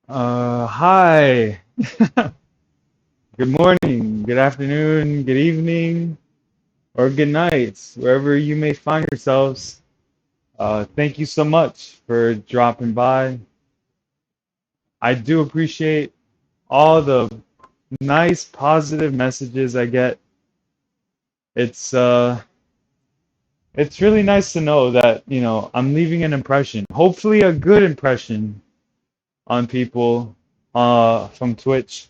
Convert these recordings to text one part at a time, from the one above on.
Hi. Good morning, good afternoon, good evening, or good night, wherever you may find yourselves. Thank you so much for dropping by. I do appreciate all the nice, positive messages I get. It's uh, it's really nice to know that, I'm leaving an impression, hopefully a good impression on people from Twitch,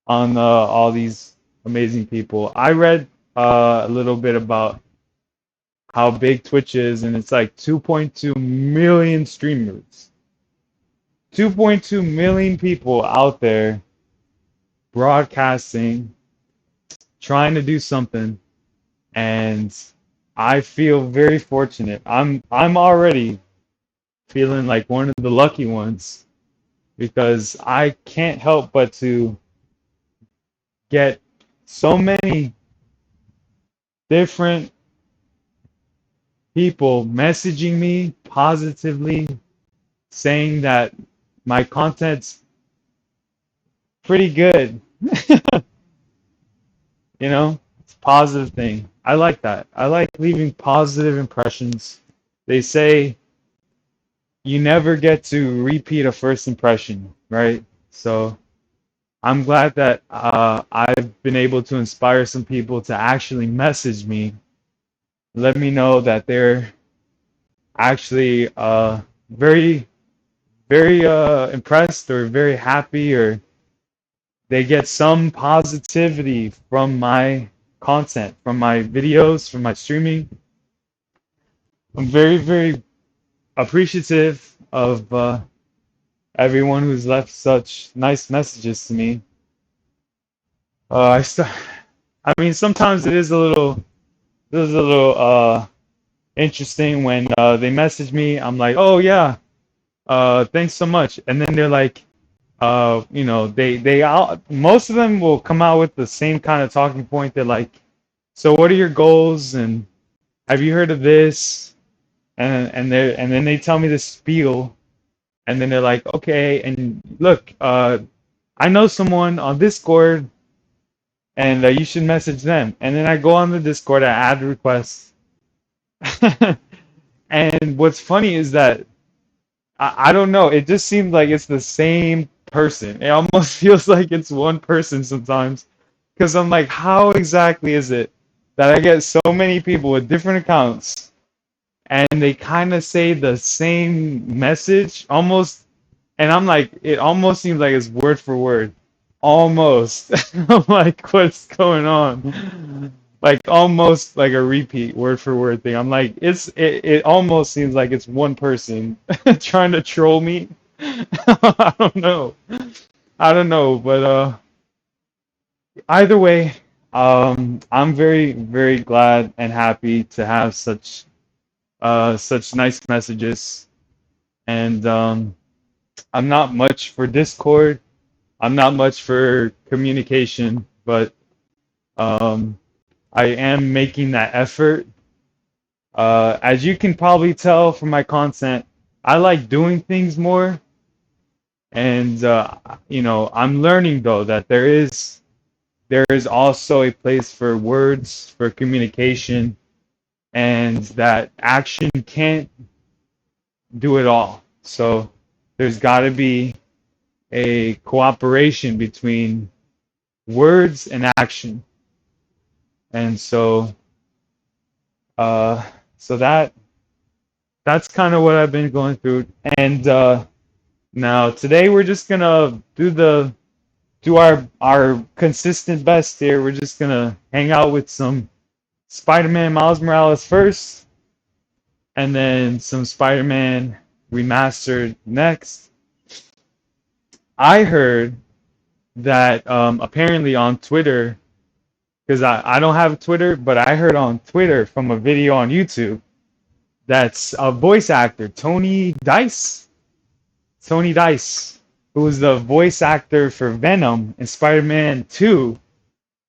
on all these amazing people. I read a little bit about how big Twitch is, and it's like 2.2 million streamers. 2.2 million people out there broadcasting, trying to do something, and I feel very fortunate. I'm already feeling like one of the lucky ones because I can't help but to get so many different people messaging me positively, saying that my content's pretty good. It's a positive thing. I like that. I like leaving positive impressions. They say you never get to repeat a first impression, right? So I'm glad that I've been able to inspire some people to actually message me, let me know that they're actually very, very impressed or very happy, or they get some positivity from my content, from my videos, from my streaming. I'm very, very appreciative of everyone who's left such nice messages to me. I st- I mean, sometimes it is a little interesting when they message me. I'm like, oh yeah, thanks so much, and then they're like, most of them will come out with the same kind of talking point. They're like, so what are your goals, and have you heard of this? And then they tell me this spiel, and then they're like, okay, and look, I know someone on Discord, and you should message them. And then I go on the Discord, I add requests, and what's funny is that I don't know, it just seems like it's the same person. It almost feels like it's one person sometimes, because I'm like, how exactly is it that I get so many people with different accounts and they kind of say the same message almost, and I'm like, it almost seems like it's word for word, almost. I'm like, what's going on? Like almost like a repeat word for word thing. I'm like, it almost seems like it's one person trying to troll me. I don't know. I don't know, but either way, I'm very, very glad and happy to have such nice messages. And I'm not much for Discord. I'm not much for communication, but um, I am making that effort. As you can probably tell from my content, I like doing things more, and I'm learning though that there is also a place for words, for communication, and that action can't do it all. So there's got to be a cooperation between words and action. And uh, so that's kind of what I've been going through. And now today we're just gonna do our consistent best here. We're just gonna hang out with some Spider-Man Miles Morales first, and then some Spider-Man Remastered next. I heard that apparently on Twitter, because I don't have Twitter, but I heard on Twitter from a video on YouTube that's a voice actor, Tony Dice, who was the voice actor for Venom in Spider-Man 2,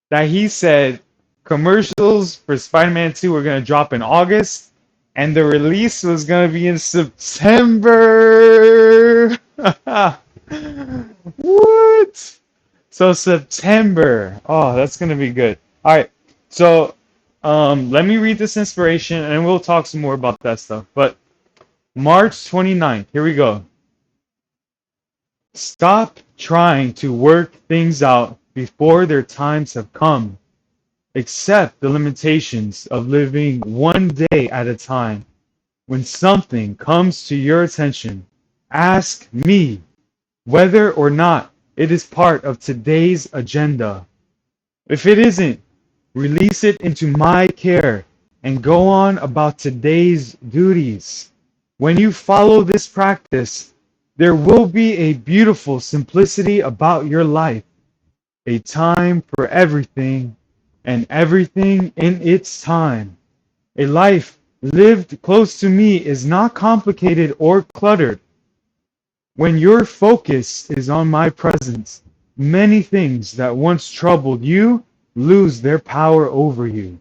that he said commercials for Spider-Man 2 were going to drop in August, and the release was going to be in September. What? So September. Oh, that's gonna be good. All right. So, let me read this inspiration, and we'll talk some more about that stuff. But March 29th. Here we go. Stop trying to work things out before their times have come. Accept the limitations of living one day at a time. When something comes to your attention, ask me whether or not it is part of today's agenda. If it isn't, release it into my care and go on about today's duties. When you follow this practice, there will be a beautiful simplicity about your life, a time for everything and everything in its time. A life lived close to me is not complicated or cluttered. When your focus is on my presence, many things that once troubled you lose their power over you.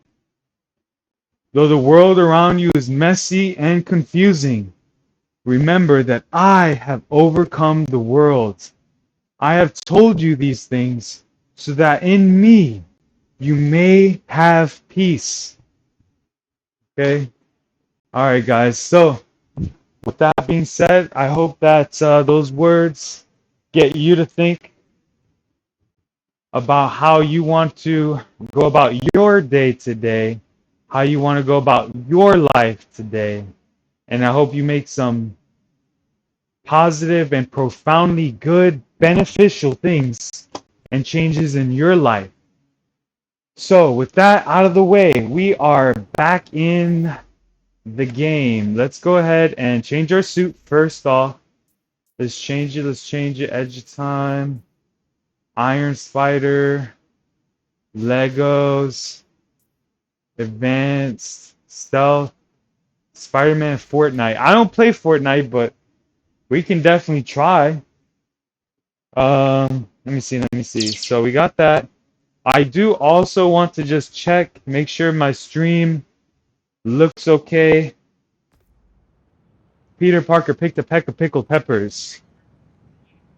Though the world around you is messy and confusing, remember that I have overcome the world. I have told you these things so that in me you may have peace. Okay? Alright, guys. So, with that being said, I hope that those words get you to think about how you want to go about your day today, how you want to go about your life today. And I hope you make some positive and profoundly good, beneficial things and changes in your life. So, with that out of the way, we are back in the game. Let's go ahead and change our suit first off. Let's change it. Edge of time. Iron Spider. Legos. Advanced. Stealth. Spider-Man, Fortnite. I don't play Fortnite, but we can definitely try. Let me see. So we got that. I do also want to just check, make sure my stream looks okay. Peter Parker picked a peck of pickled peppers.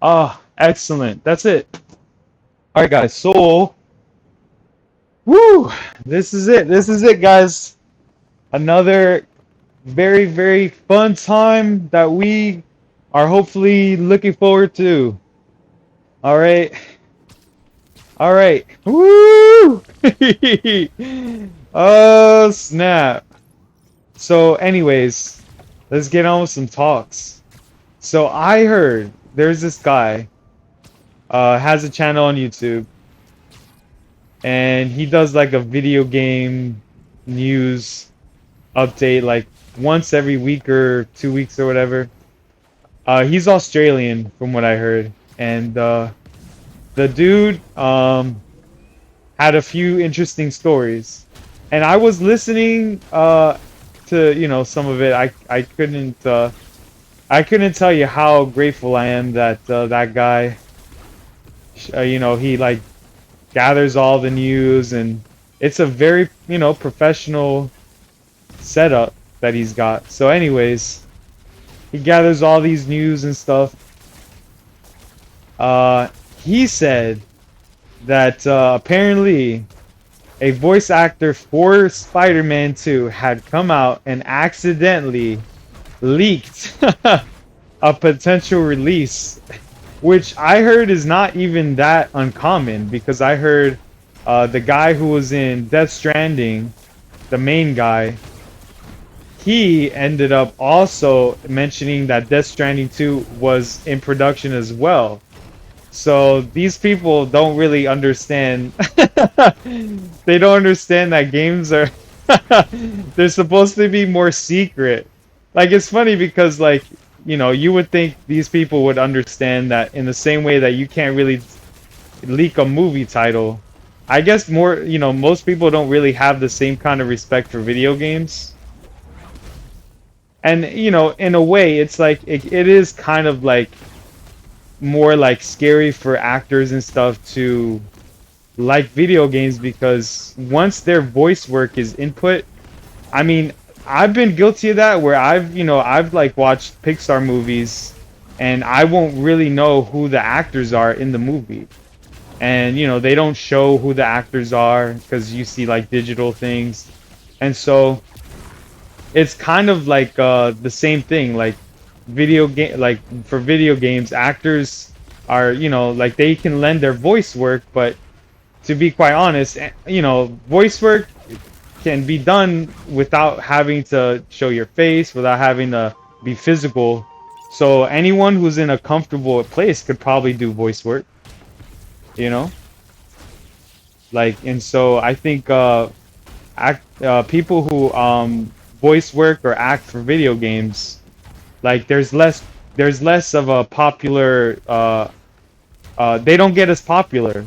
Ah, excellent. That's it. All right, guys. So, woo! This is it. This is it, guys. Another very, very fun time that we are hopefully looking forward to. All right. All right. Woo! Oh, snap. So, anyways, let's get on with some talks. So, I heard there's this guy, has a channel on YouTube, and he does like a video game news update like once every week or 2 weeks or whatever. He's Australian from what I heard, and the dude had a few interesting stories, and I was listening to some of it. I couldn't tell you how grateful I am that that guy he like gathers all the news, and it's a very professional setup that he's got. So anyways, he gathers all these news and stuff. He said that apparently a voice actor for Spider-Man 2 had come out and accidentally leaked a potential release, which I heard is not even that uncommon, because I heard the guy who was in Death Stranding, the main guy, he ended up also mentioning that Death Stranding 2 was in production as well. So these people don't really understand. They don't understand that games are they're supposed to be more secret. Like, it's funny because like, you would think these people would understand that in the same way that you can't really leak a movie title. I guess most people don't really have the same kind of respect for video games. And in a way, it's like it is kind of like more like scary for actors and stuff to like video games, because once their voice work is input, I mean, I've been guilty of that, where I've like watched Pixar movies, and I won't really know who the actors are in the movie. And they don't show who the actors are because you see like digital things, and so it's kind of like the same thing. Like for video games, actors are like they can lend their voice work, but to be quite honest, voice work can be done without having to show your face, without having to be physical. So anyone who's in a comfortable place could probably do voice work, you know? And so I think people who voice work or act for video games, like there's less of a popular they don't get as popular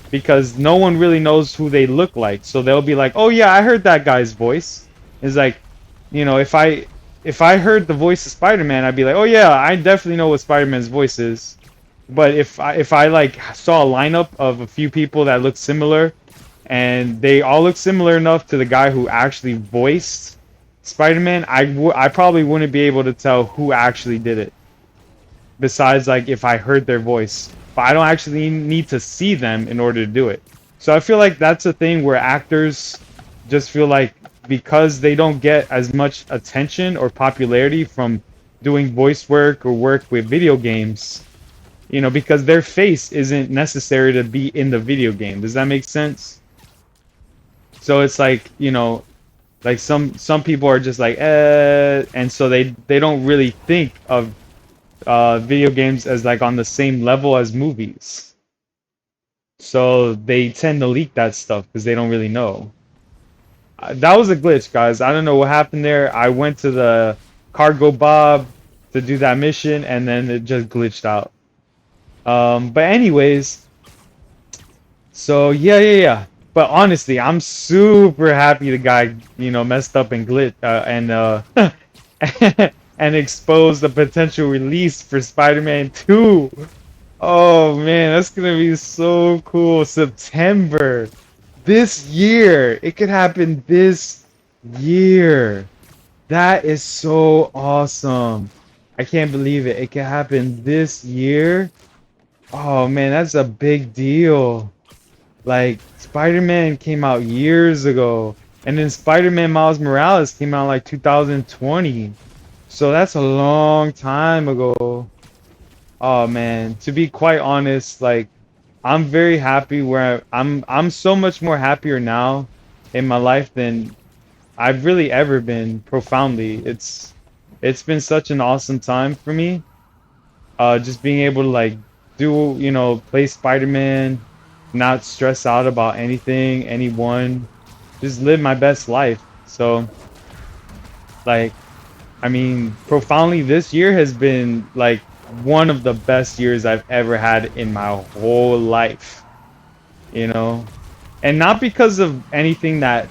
because no one really knows who they look like. So they'll be like, "Oh yeah, I heard that guy's voice." It's like, if I heard the voice of Spider-Man, I'd be like, "Oh yeah, I definitely know what Spider-Man's voice is." But if I like saw a lineup of a few people that look similar, and they all look similar enough to the guy who actually voiced Spider-Man, I probably wouldn't be able to tell who actually did it. Besides, like, if I heard their voice, but I don't actually need to see them in order to do it. So I feel like that's a thing where actors just feel like because they don't get as much attention or popularity from doing voice work or work with video games, because their face isn't necessary to be in the video game. Does that make sense? So it's like, like some people are just like, and so they don't really think of video games as like on the same level as movies. So they tend to leak that stuff because they don't really know. That was a glitch, guys. I don't know what happened there. I went to the Cargo Bob to do that mission, and then it just glitched out. But anyways, so yeah. But honestly, I'm super happy the guy, messed up and glitched and exposed the potential release for Spider-Man 2. Oh man, that's gonna be so cool. September. This year. It could happen this year. That is so awesome. I can't believe it. It could happen this year. Oh man, that's a big deal. Like, Spider-Man came out years ago, and then Spider-Man Miles Morales came out like 2020. So that's a long time ago. Oh man, to be quite honest, like I'm very happy where I'm so much more happier now in my life than I've really ever been profoundly. It's been such an awesome time for me. Just being able to like do, play Spider-Man, not stress out about anything, anyone, just live my best life. So like I mean, profoundly, this year has been like one of the best years I've ever had in my whole life, you know? And not because of anything that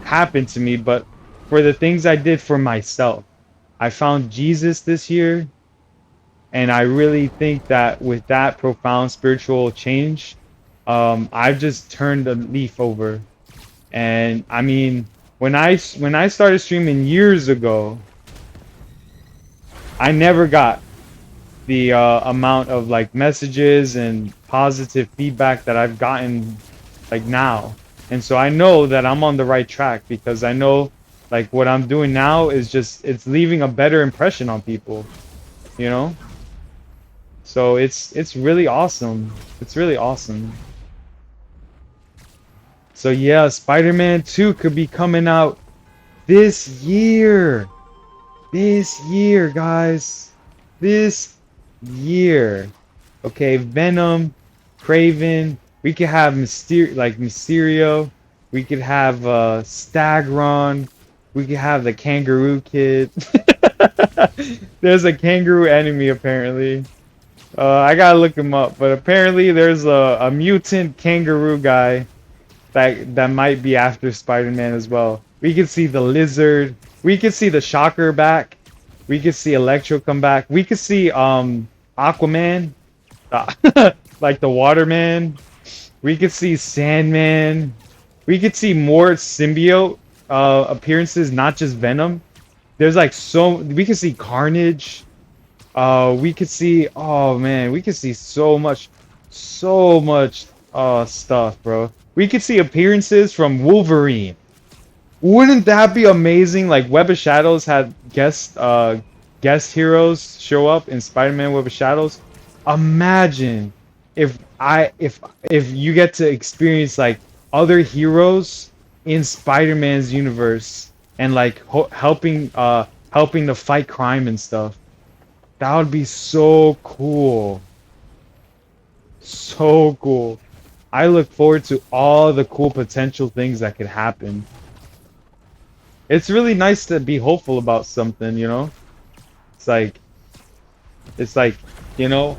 happened to me, but for the things I did for myself. I found Jesus this year, and I really think that with that profound spiritual change, I've just turned a leaf over. And I mean, when I started streaming years ago, I never got the amount of like messages and positive feedback that I've gotten like now. And so I know that I'm on the right track because I know like what I'm doing now is just it's leaving a better impression on people, you know? So it's really awesome. It's really awesome. So yeah, Spider-Man 2 could be coming out this year. This year, guys. This year. Okay, Venom, Craven. We could have Mysterio. We could have Stagron. We could have the Kangaroo Kid. There's a kangaroo enemy apparently. I gotta look him up, but apparently there's a mutant kangaroo guy that might be after Spider-Man as well. We could see the Lizard. We could see the Shocker back. We could see Electro come back. We could see Aquaman, like the Waterman. We could see Sandman. We could see more symbiote appearances, not just Venom. There's like so we could see Carnage. We could see, oh man, we could see so much stuff, bro. We could see appearances from Wolverine. Wouldn't that be amazing? Like Web of Shadows had guest heroes show up in Spider-Man Web of Shadows. Imagine if you get to experience like other heroes in Spider-Man's universe and like helping to fight crime and stuff. That would be so cool. So cool. I look forward to all the cool potential things that could happen. It's really nice to be hopeful about something, you know? It's like it's like, you know,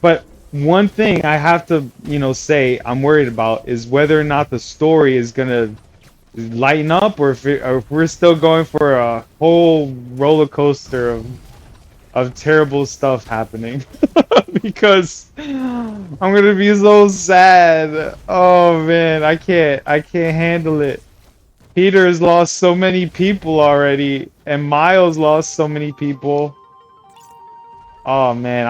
but one thing I have to, say I'm worried about is whether or not the story is gonna lighten up or if we're still going for a whole roller coaster of terrible stuff happening. Because I'm gonna be so sad. Oh man, I can't handle it. Peter has lost so many people already, and Miles lost so many people. Oh man,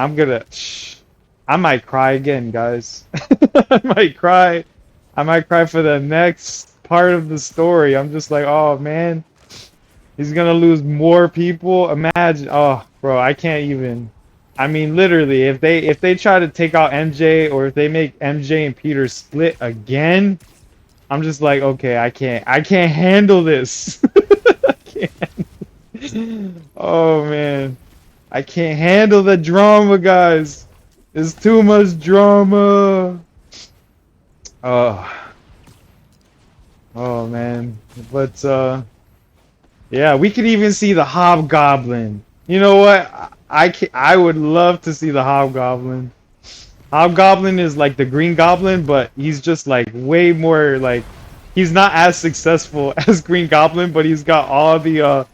I might cry again, guys. I might cry. I might cry for the next part of the story. I'm just like, oh man, he's gonna lose more people. Imagine, oh bro, I can't even. I mean, literally, if they try to take out MJ or if they make MJ and Peter split again, I'm just like, okay, I can't handle this. I can't. Oh man, I can't handle the drama, guys. It's too much drama. Oh, oh man. But yeah, we could even see the Hobgoblin. You know what? I would love to see the Hobgoblin. Hobgoblin is like the Green Goblin, but he's just like way more like he's not as successful as Green Goblin, but he's got all the